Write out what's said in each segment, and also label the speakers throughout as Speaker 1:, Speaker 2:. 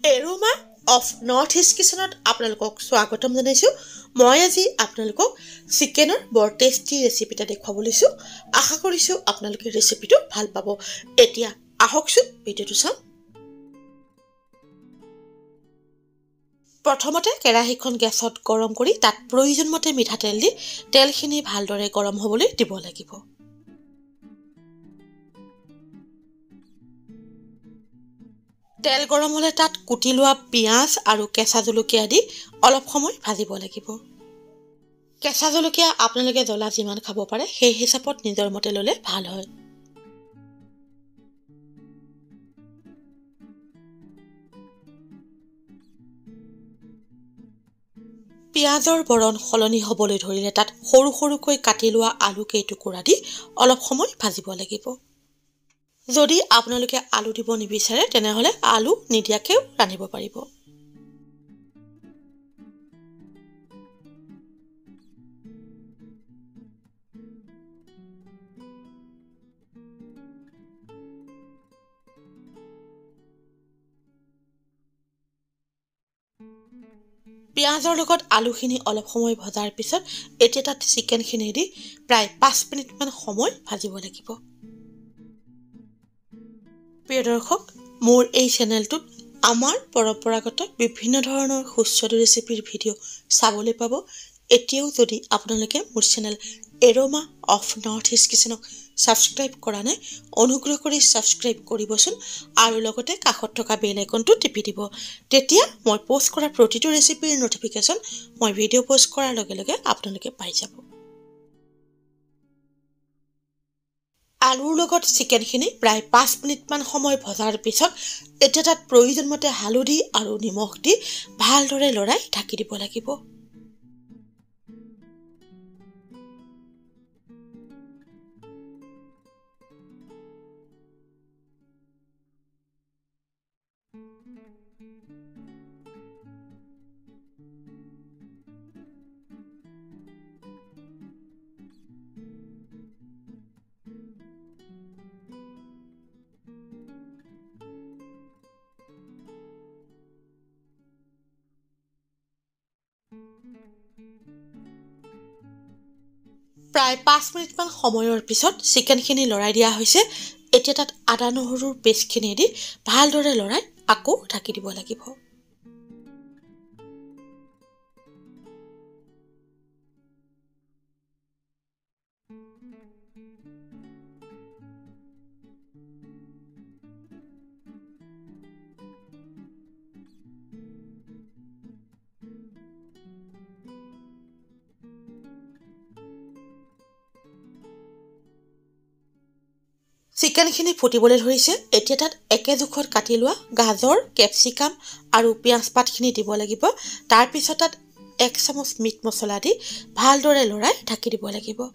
Speaker 1: Aroma of north east কিচেনত আপোনালোকক স্বাগতম জনাইছোঁ। মই আজি আপোনালোকক চিকেনৰ বৰ টেষ্টি ৰেচিপি এটা দেখুৱাব লৈছোঁ। আশা কৰিছোঁ আপোনালোকে ৰেচিপিটো ভাল পাব। এতিয়া আহকচোন ভিডিঅ'টো চাওঁ। প্ৰথমতে কেৰাহীখন গেছত গৰম কৰি তাত প্ৰয়োজনমতে মিঠাতেল দি তেলখিনি ভালদৰে গৰম হ'বলৈ দিব লাগিব। তেল গৰম হ'লে তাত কুটি লোৱা পিঁয়াজ আৰু কেঁচা জলকীয়া দি অলপ সময় ভাজিব লাগিব। কেঁচা জলকীয়া আপোনালোকে জ্বলা যিমান খাব পাৰে সেই হিচাপত নিজৰ মতে ল'লে ভাল হয়। পিঁয়াজৰ বৰণ সলনি হ'বলৈ ধৰিলে তাত সৰু সৰুকৈ কাটি লোৱা আলু কেইটুকুৰা দি অলপ সময় ভাজিব লাগিব। যদি আপোনালোকে আলু দিব নিবিচাৰে তেনেহ'লে আলু নিদিয়াকৈও ৰান্ধিব পাৰিব। পিঁয়াজৰ লগত আলুখিনি অলপ সময় ভজাৰ পিছত এতিয়া তাত চিকেনখিনি দি প্ৰায় 5 মিনিটমান সময় ভাজিব লাগিব। প্ৰিয় দৰ্শক, মোৰ এই চেনেলটোত আমাৰ পৰম্পৰাগত বিভিন্ন ধৰণৰ সুস্বাদু ৰেচিপিৰ ভিডিঅ' চাবলৈ পাব। এতিয়াও যদি আপোনালোকে মোৰ channel aroma of north east কিচেনক ছাবস্ক্ৰাইব কৰা নাই, অনুগ্ৰহ কৰি ছাবস্ক্ৰাইব কৰিবচোন আৰু লগতে কাষত থকা বেল আইকনটো টিপি দিব। তেতিয়া মই প'ষ্ট কৰা প্ৰতিটো ৰেচিপিৰ ন'টিফিকেশ্যন মই ভিডিঅ' প'ষ্ট কৰাৰ লগে লগে আপোনালোকে পাই যাব। আলুৰ লগত চিকেনখিনি প্ৰায় 5 মিনিটমান সময় ভজাৰ পিছত এতিয়া তাত প্ৰয়োজনমতে হালধি আৰু নিমখ দি ভালদৰে লৰাই ঢাকি দিব লাগিব। প্ৰায় 5 মিনিটমান সময়ৰ পিছত চিকেনখিনি লৰাই দিয়া হৈছে। এতিয়া তাত আদা নহৰুৰ পেষ্টখিনি দি ভালদৰে লৰাই আকৌ ঢাকি দিব লাগিব। চিকেনখিনি ফুটিবলৈ ধৰিছে। এতিয়া তাত একে জোখত কাটি লোৱা গাজৰ, কেপচিকাম আৰু পিঁয়াজ পাতখিনি দিব লাগিব। তাৰপিছত তাত 1 চামুচ মিট মছলা দি ভালদৰে লৰাই ঢাকি দিব লাগিব।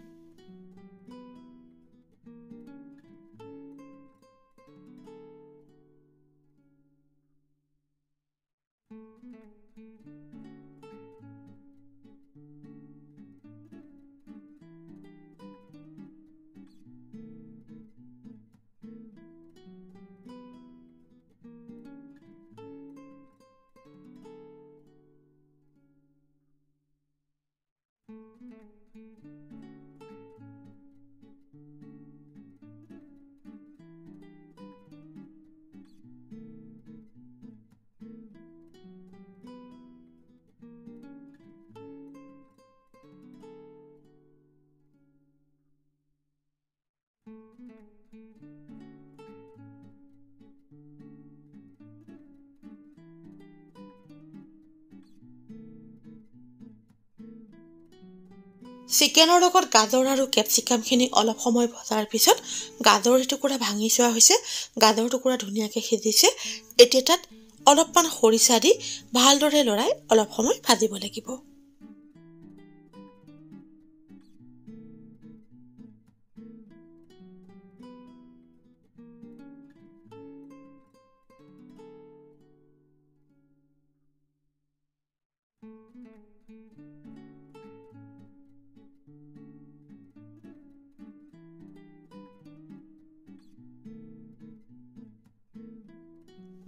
Speaker 1: চিকেনৰ লগত গাজৰ আৰু কেপচিকামখিনি অলপ সময় ভজাৰ পিছত গাজৰ টুকুৰা ভাঙি চোৱা হৈছে। গাজৰ টুকুৰা ধুনীয়াকৈ সিজিছে। এতিয়া তাত অলপমান খৰিচা দি ভালদৰে লৰাই অলপ সময় ভাজিব লাগিব।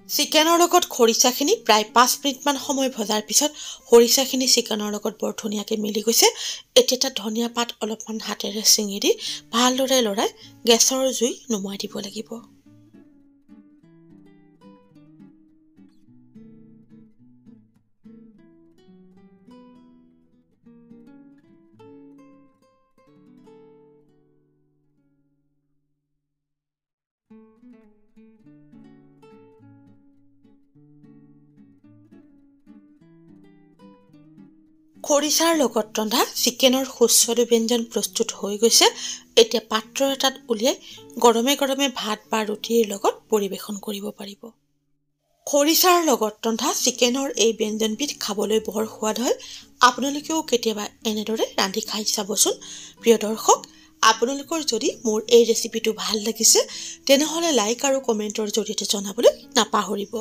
Speaker 1: চিকেনৰ লগত খৰিচাখিনি প্ৰায় 5 মিনিটমান সময় ভজাৰ পিছত খৰিচাখিনি চিকেনৰ লগত বৰ ধুনীয়াকৈ মিলি গৈছে। এতিয়া তাত ধনিয়া পাত অলপমান হাতেৰে ছিঙি দি ভালদৰে লৰাই গেছৰ জুই নুমুৱাই দিব লাগিব। খৰিচাৰ লগত ৰন্ধা চিকেনৰ সুস্বাদু ব্যঞ্জন প্ৰস্তুত হৈ গৈছে। এতিয়া পাত্ৰ এটাত উলিয়াই গৰমে গৰমে ভাত বা ৰুটিৰ লগত পৰিৱেশন কৰিব পাৰিব। খৰিচাৰ লগত ৰন্ধা চিকেনৰ এই ব্যঞ্জনবিধ খাবলৈ বৰ সোৱাদ হয়। আপোনালোকেও কেতিয়াবা এনেদৰে ৰান্ধি খাই চাবচোন। প্ৰিয় দৰ্শক, আপোনালোকৰ যদি মোৰ এই ৰেচিপিটো ভাল লাগিছে তেনেহ'লে লাইক আৰু কমেণ্টৰ জৰিয়তে জনাবলৈ নাপাহৰিব।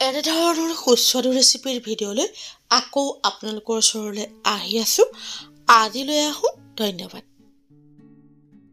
Speaker 1: এনেধৰণৰ সুস্বাদু ৰেচিপিৰ ভিডিঅ'লৈ আকৌ আপোনালোকৰ ওচৰলৈ আহি আছোঁ। আজিলৈ আহোঁ। ধন্যবাদ।